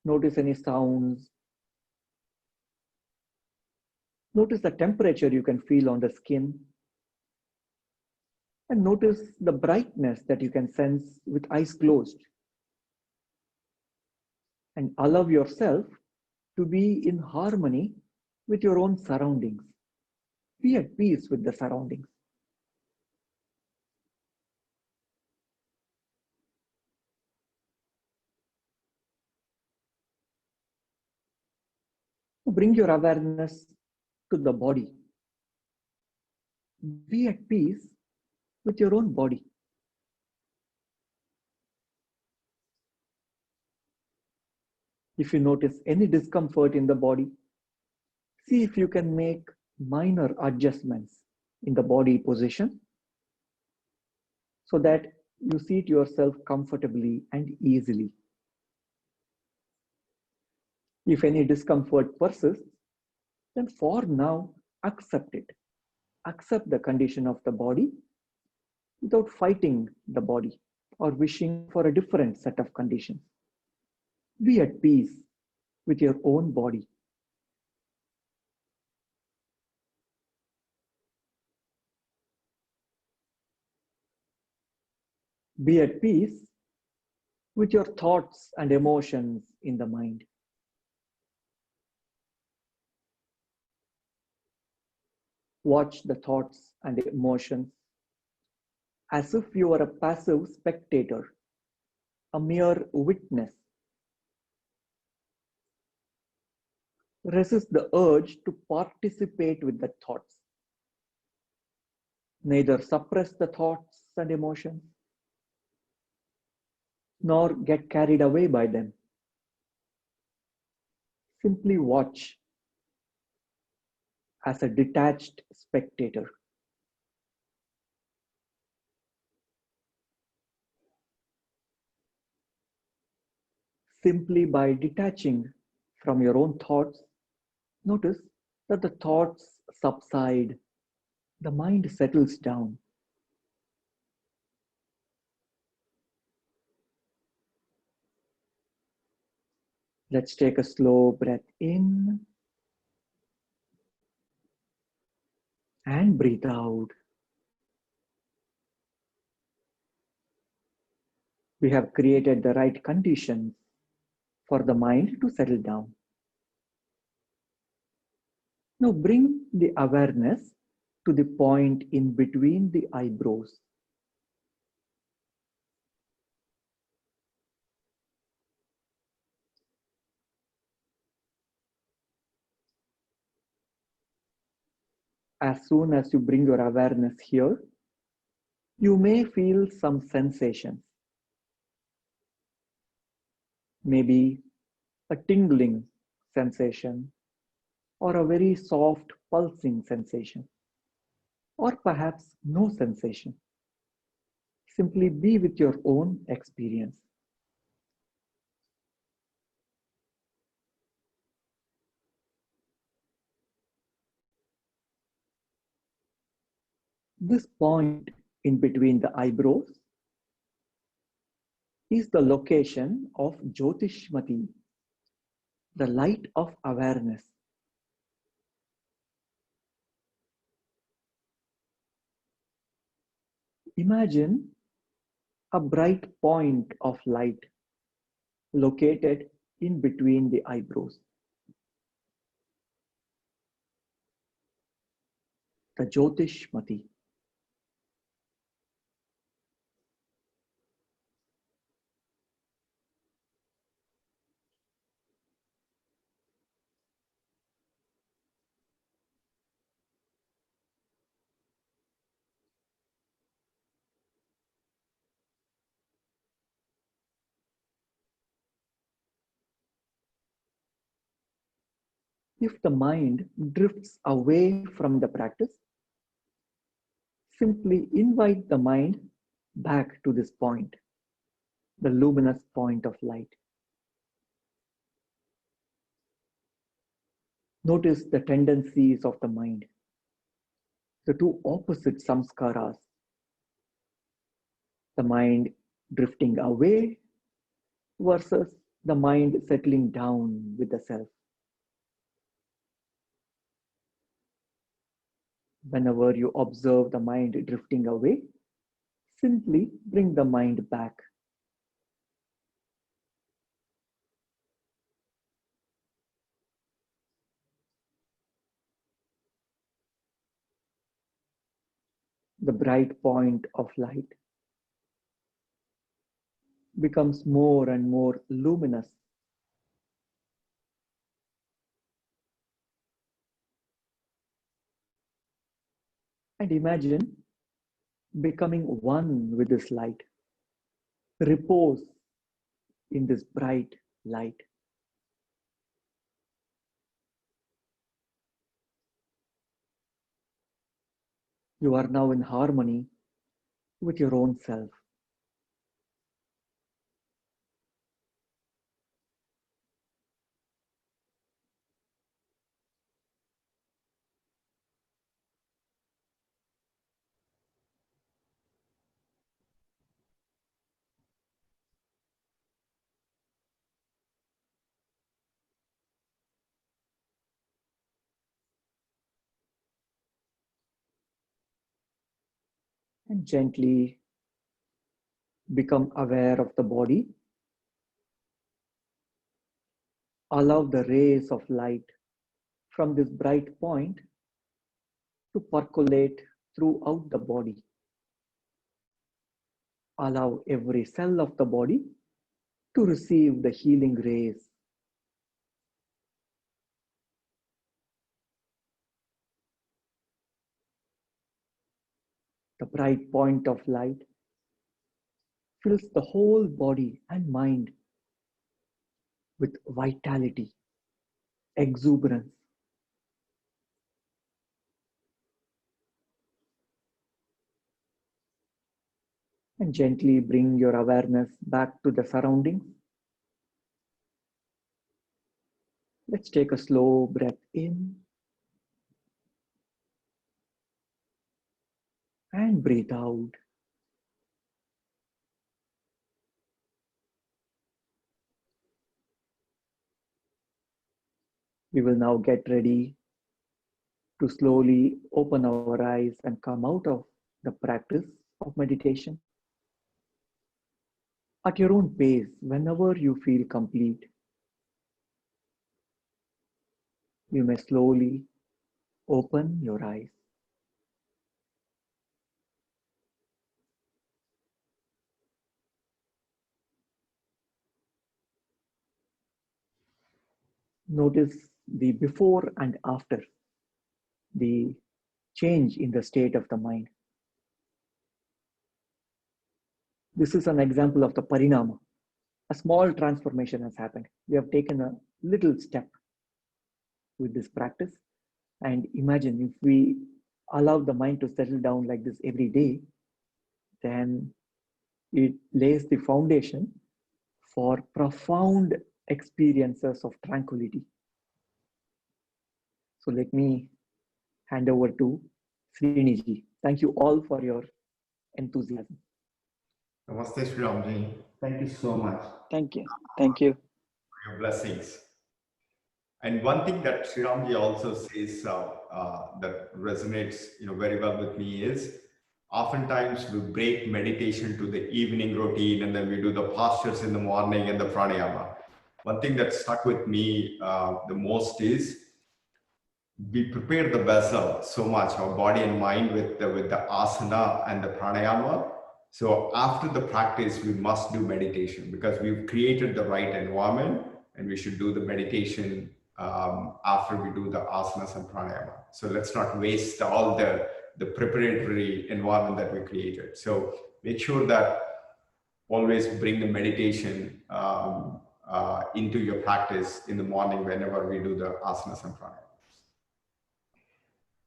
Notice any sounds. Notice the temperature you can feel on the skin. And notice the brightness that you can sense with eyes closed. And allow yourself to be in harmony with your own surroundings. Be at peace with the surroundings. Bring your awareness to the body. Be at peace with your own body. If you notice any discomfort in the body, see if you can make minor adjustments in the body position so that you seat yourself comfortably and easily. If any discomfort persists, then for now, accept it. Accept the condition of the body without fighting the body or wishing for a different set of conditions. Be at peace with your own body. Be at peace with your thoughts and emotions in the mind. Watch the thoughts and emotions as if you are a passive spectator, a mere witness. Resist the urge to participate with the thoughts. Neither suppress the thoughts and emotions, nor get carried away by them. Simply watch as a detached spectator. Simply by detaching from your own thoughts, notice that the thoughts subside, the mind settles down. Let's take a slow breath in and breathe out. We have created the right conditions for the mind to settle down. Now bring the awareness to the point in between the eyebrows. As soon as you bring your awareness here, you may feel some sensations. Maybe a tingling sensation or a very soft pulsing sensation, or perhaps no sensation. Simply be with your own experience. This point in between the eyebrows is the location of Jyotishmati, the light of awareness. Imagine a bright point of light located in between the eyebrows. The Jyotishmati. If the mind drifts away from the practice, simply invite the mind back to this point, the luminous point of light. Notice the tendencies of the mind, the two opposite samskaras, the mind drifting away versus the mind settling down with the self. Whenever you observe the mind drifting away, simply bring the mind back. The bright point of light becomes more and more luminous. And imagine becoming one with this light. Repose in this bright light. You are now in harmony with your own self. And gently become aware of the body. Allow the rays of light from this bright point to percolate throughout the body. Allow every cell of the body to receive the healing rays. The bright point of light fills the whole body and mind with vitality, exuberance. And gently bring your awareness back to the surroundings. Let's take a slow breath in and breathe out. We will now get ready to slowly open our eyes and come out of the practice of meditation. At your own pace, whenever you feel complete, you may slowly open your eyes. Notice the before and after, the change in the state of the mind. This is an example of the parinama. A small transformation has happened. We have taken a little step with this practice. And imagine if we allow the mind to settle down like this every day, then it lays the foundation for profound experiences of tranquility. So let me hand over to Srini-ji. Thank you all for your enthusiasm. Namaste, Shriram. Thank you so much Thank you. Thank you. for your blessings. And one thing that Shriram also says that resonates, very well with me is oftentimes we break meditation to the evening routine and then we do the postures in the morning and the pranayama. One thing that stuck with me the most is we prepare the vessel so much, our body and mind with the asana and the pranayama. So after the practice, we must do meditation because we've created the right environment and we should do the meditation after we do the asanas and pranayama. So let's not waste all the preparatory environment that we created. So make sure that always bring the meditation into your practice in the morning whenever we do the asanas and pranayama.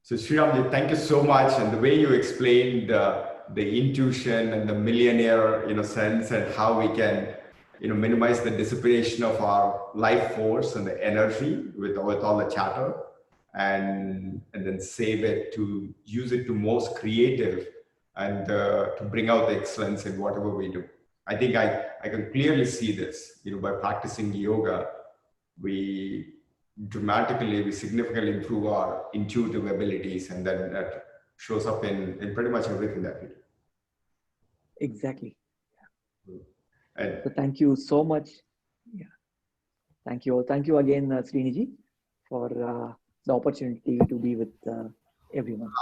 So Shriram, thank you so much. And the way you explained the intuition and the millionaire, sense and how we can, minimize the dissipation of our life force and the energy with all the chatter and then save it to use it to most creative and to bring out the excellence in whatever we do. I think I can clearly see this, by practicing yoga, we significantly improve our intuitive abilities, and then that shows up in pretty much everything that we do. Exactly. And So thank you so much. Yeah. Thank you. Thank you again, Srini-ji, for the opportunity to be with everyone.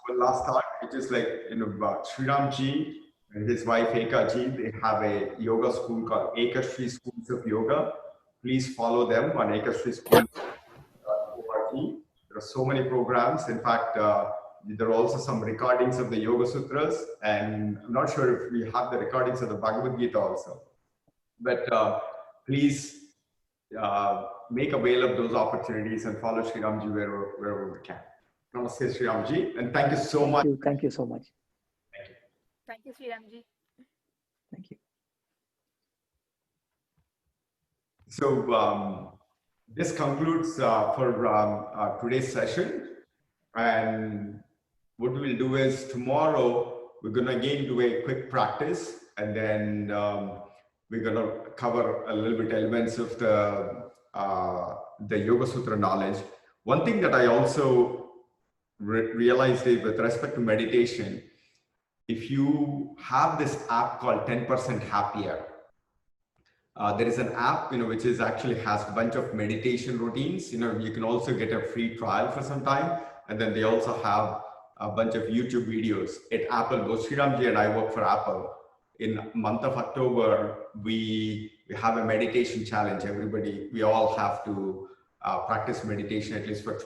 one last thought, which is about Shriram ji and his wife Eka ji. They have a yoga school called Ekashri Schools of Yoga. Please follow them on ekashrischools.org. There are so many programs. In fact, there are also some recordings of the Yoga Sutras, and I'm not sure if we have the recordings of the Bhagavad Gita also. But please make avail of those opportunities and follow Shriram ji wherever we can. Namaste, Shriram ji, and thank you so much. Thank you so much. Thank you, Shriram ji. Thank you. So this concludes for today's session. And what we'll do is tomorrow, we're going to again do a quick practice, and then we're going to cover a little bit elements of the Yoga Sutra knowledge. One thing that I also realized is with respect to meditation, if you have this app called 10% Happier, there is an app, which is actually has a bunch of meditation routines. You can also get a free trial for some time. And then they also have a bunch of YouTube videos at Apple. Both Shriram ji and I work for Apple. In month of October, we have a meditation challenge. Everybody, we all have to practice meditation at least for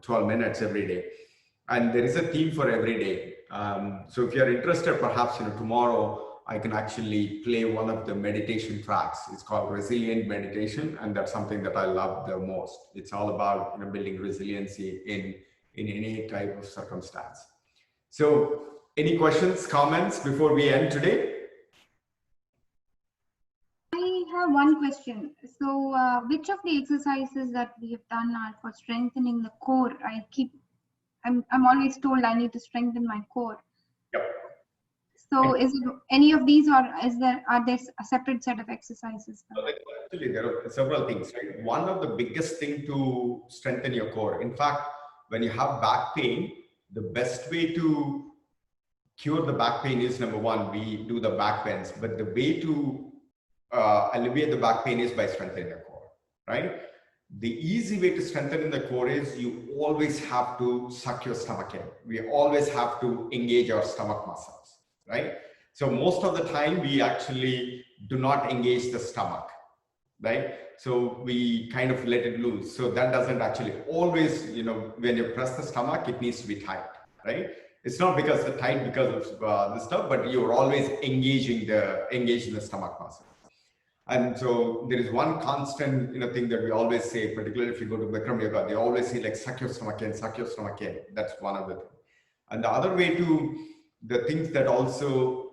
12 minutes every day. And there is a theme for every day. So if you're interested, perhaps tomorrow, I can actually play one of the meditation tracks. It's called Resilient Meditation, and that's something that I love the most. It's all about building resiliency in any type of circumstance. So any questions, comments before we end today? I have one question. So which of the exercises that we have done are for strengthening the core? I'm always told I need to strengthen my core. Yep. So is it any of these, or are there a separate set of exercises? Actually, there are several things, right? One of the biggest thing to strengthen your core. In fact, when you have back pain, the best way to cure the back pain is, number one, we do the back bends, but the way to alleviate the back pain is by strengthening the core, right? The easy way to strengthen the core is you always have to suck your stomach in. We always have to engage our stomach muscles, right? So most of the time we actually do not engage the stomach, right? So we kind of let it loose. So that doesn't actually always, when you press the stomach, it needs to be tight, right? It's not because the tight because of the stuff, but you're always engaging the stomach muscle. And so there is one constant, thing that we always say, particularly if you go to Bikram Yoga, they always say suck your stomach in, suck your stomach in. That's one of the things. And the other way the things that also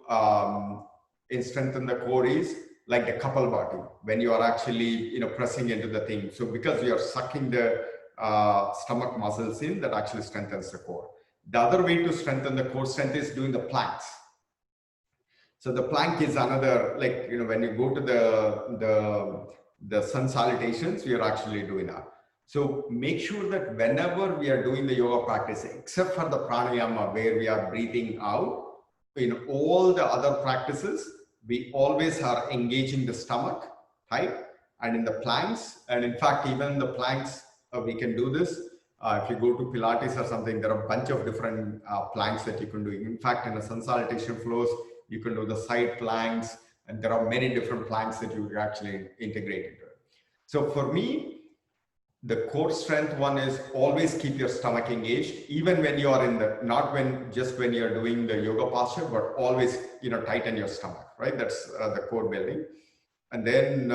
strengthen the core is like the Kapalabhati, when you are actually, pressing into the thing. So because you are sucking the stomach muscles in, that actually strengthens the core. The other way to strengthen the core strength is doing the planks. So the plank is another, when you go to the sun salutations, we are actually doing that. So make sure that whenever we are doing the yoga practice, except for the pranayama where we are breathing out, in all the other practices, we always are engaging the stomach, right? And in the planks, and in fact, even the planks, we can do this. If you go to Pilates or something, there are a bunch of different planks that you can do. In fact, in the sun salutation flows, you can do the side planks, and there are many different planks that you can actually integrate into it. So for me, the core strength one is always keep your stomach engaged, even when you are not just when you're doing the yoga posture, but always, tighten your stomach, right? That's the core building. And then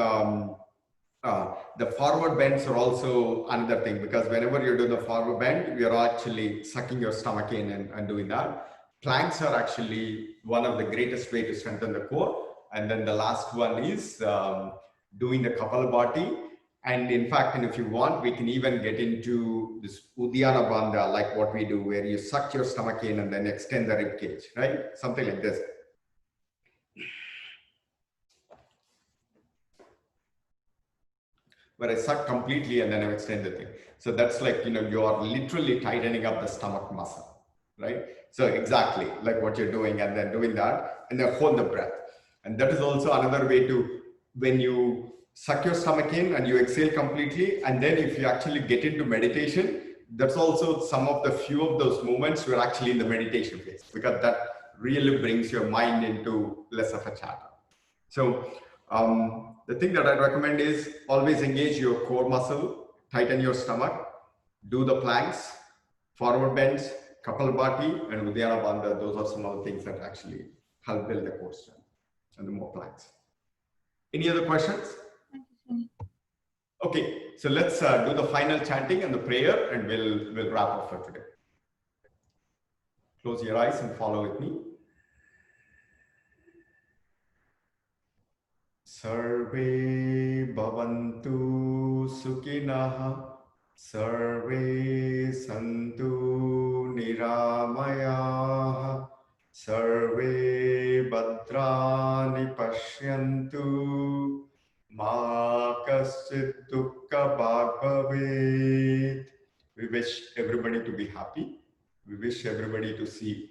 the forward bends are also another thing, because whenever you do the forward bend, you're actually sucking your stomach in and doing that. Planks are actually one of the greatest way to strengthen the core. And then the last one is doing the Kapalabhati. And in fact, and if you want, we can even get into this Uddiyana Bandha, like what we do, where you suck your stomach in and then extend the rib cage, right? Something like this. where I suck completely and then I extend the thing. So that's like, you are literally tightening up the stomach muscle, right? So exactly like what you're doing, and then doing that and then hold the breath. And that is also another way to, when you suck your stomach in and you exhale completely, and then if you actually get into meditation, that's also some of the few of those moments you're actually in the meditation phase, because that really brings your mind into less of a chatter. So the thing that I recommend is always engage your core muscle, tighten your stomach, do the planks, forward bends, Kapalabhati, and Uddiyana Bandha. Those are some of the things that actually help build the core strength and the more planks. Any other questions? Okay, so let's do the final chanting and the prayer, and we'll wrap up for today. Close your eyes and follow with me. Sarve bhavantu sukhinah, sarve santu niramayah, sarve bhadrani pashyantu, ma kaschit dukkha bhag bhavet. We wish everybody to be happy. We wish everybody to see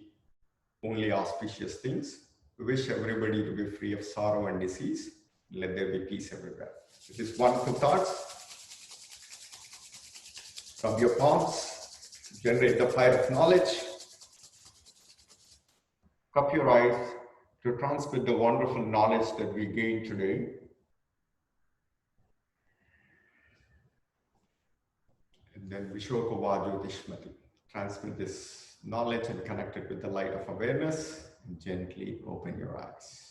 only auspicious things. We wish everybody to be free of sorrow and disease. Let there be peace everywhere. With these wonderful thoughts, from your palms, generate the fire of knowledge. Cup your eyes to transmit the wonderful knowledge that we gained today. And then Vishokova Jyotishmati. Transmit this knowledge and connect it with the light of awareness. And gently open your eyes.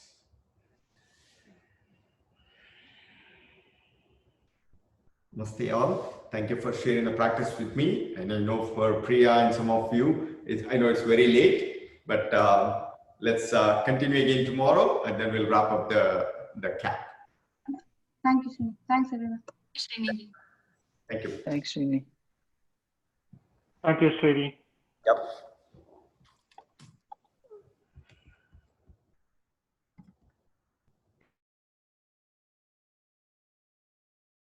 Namaste all. Thank you for sharing the practice with me. And I know for Priya and some of you, I know it's very late, but let's continue again tomorrow, and then we'll wrap up the camp. Thank you, Srini. Thanks, everyone. Srini. Thank you. Thanks, Srini. Thank you, Srini. Yep.